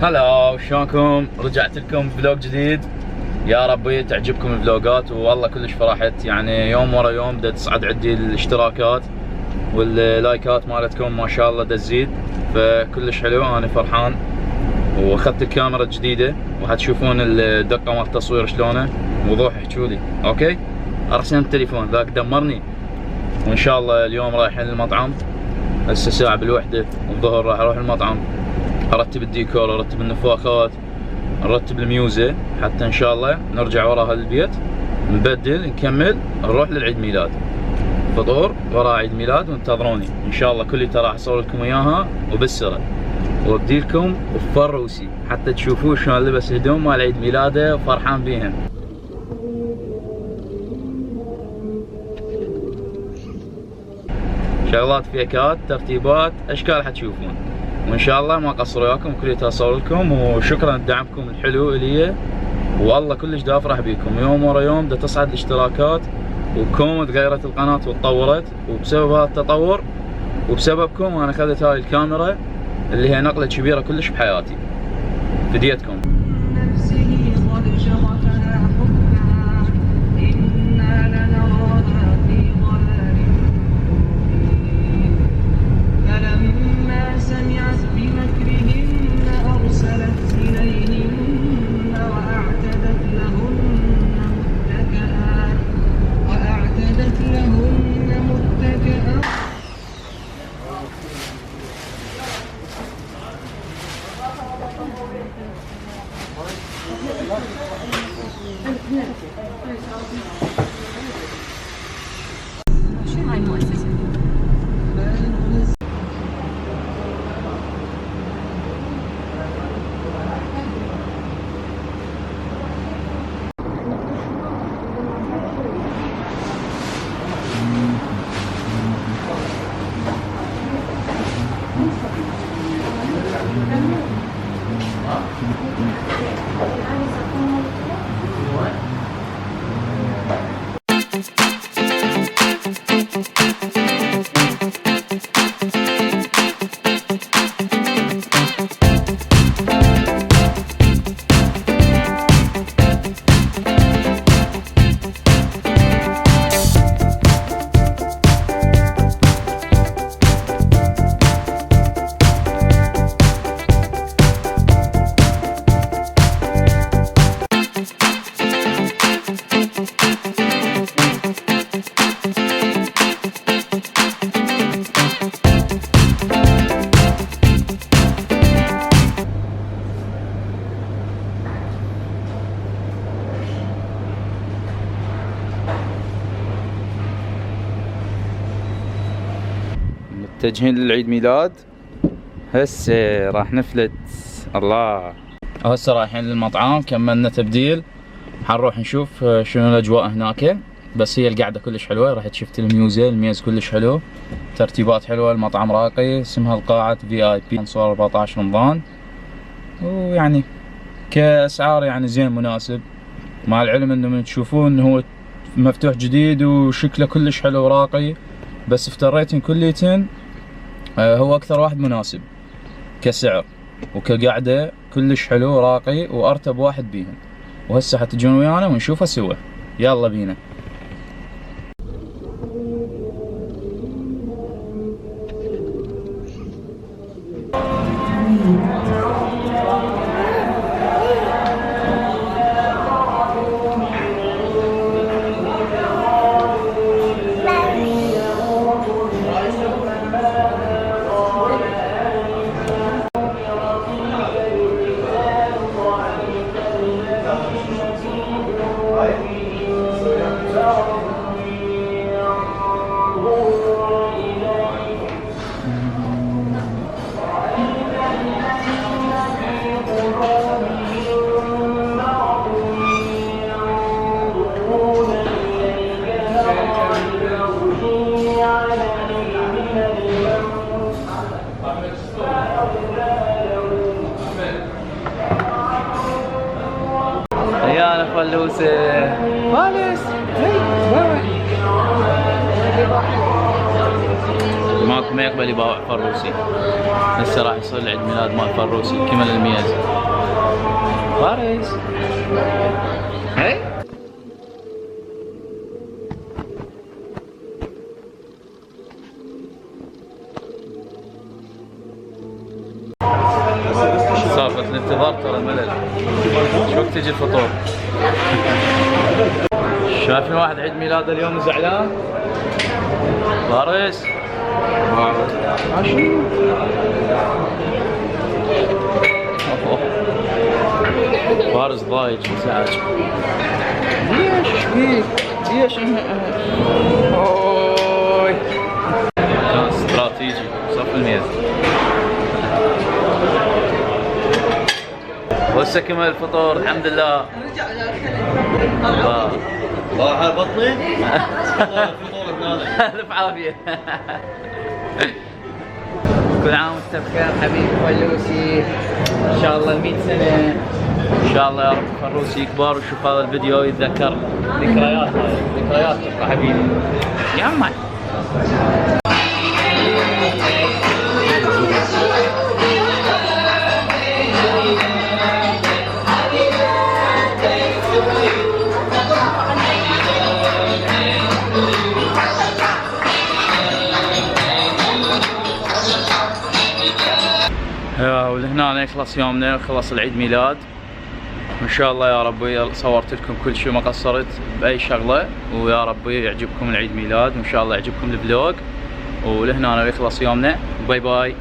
هلا شلونكم؟ رجعت لكم فلوق جديد. يا ربي تعجبكم الفلوقات، والله كلش فرحت. يعني يوم ورا يوم بدأت تصعد عندي الاشتراكات واللايكات مالتكم ما شاء الله تزيد، فكلش حلو. انا فرحان واخذت الكاميرا الجديده وهتشوفون الدقه مال التصوير شلونه وضوح. احكولي اوكي. ارسم التليفون ذاك دمرني. وان شاء الله اليوم رايحين المطعم هسه الساعه بالوحده والظهر راح اروح المطعم، ارتب الديكور، ارتب النفاخات، نرتب الميوزة حتى ان شاء الله نرجع وراها للبيت نبدل نكمل نروح للعيد ميلاد. فطور ورا عيد ميلاد وانتظروني ان شاء الله. كليته راح اصور لكم اياها وبالسرعه وابدي لكم بفروسي حتى تشوفوه شلون لبس هدوم مال عيد ميلاده وفرحان بيهن. شغلات فيكات ترتيبات اشكال حتشوفون، وان شاء الله ما اقصر وياكم كليته اصور لكم. وشكرا لدعمكم الحلو الي، والله كلش دا افرح بيكم. يوم ورا يوم دا تصعد الاشتراكات وكم تغيرت القناه وتطورت، وبسبب هذا التطور وبسببكم انا اخذت هاي الكاميرا اللي هي نقله كبيره كلش بحياتي. فديتكم. شو هاي المؤسسة؟ متجهين للعيد ميلاد. هسه راح نفلت. الله هسه رايحين للمطعم، كملنا تبديل، حنروح نشوف شنو الاجواء هناك. بس هي القعده كلش حلوه، راح شفت الميز كلش حلو، ترتيبات حلوه، المطعم راقي، اسمها القاعه VIP منصور 14 رمضان. ويعني كاسعار يعني زين مناسب، مع العلم انه من تشوفون هو مفتوح جديد وشكله كلش حلو وراقي، بس افتريتن كليتن هو اكثر واحد مناسب كسعر وكقعده، كلش حلو راقي وارتب واحد بيهم. وهسه حتجون ويانا ونشوفه سوا. يلا بينا. يا فلوسة فالس ماكو ما يقبل يباوع فروسي. هسه راح يصير العيد ميلاد مال فروسي كمل الميز. فترة الانتظار ترى ملل. شو وقت تجي الفطور؟ شايفين واحد عيد ميلاده اليوم زعلان؟ فارس ماشي. فارس ضايج مزعج. ليش ايش فيك؟ ليش اوي كان استراتيجي صف الميز. وهسه كمل الفطور الحمد لله. والله بطني الف عافيه. كل عام وانت بخير حبيبي فلوسي، ان شاء الله 100 سنه ان شاء الله يا رب فروسي يكبر ويشوف هذا الفيديو يتذكر ذكريات. هاي ذكريات يا حبيبي يا عمي. ولهنا يخلص يومنا وخلص العيد ميلاد، وان شاء الله يا ربي صورت لكم كل شيء ما قصرت باي شغله، ويا ربي يعجبكم العيد ميلاد وان شاء الله يعجبكم الفلوج. ولهنا يخلص يومنا. باي باي.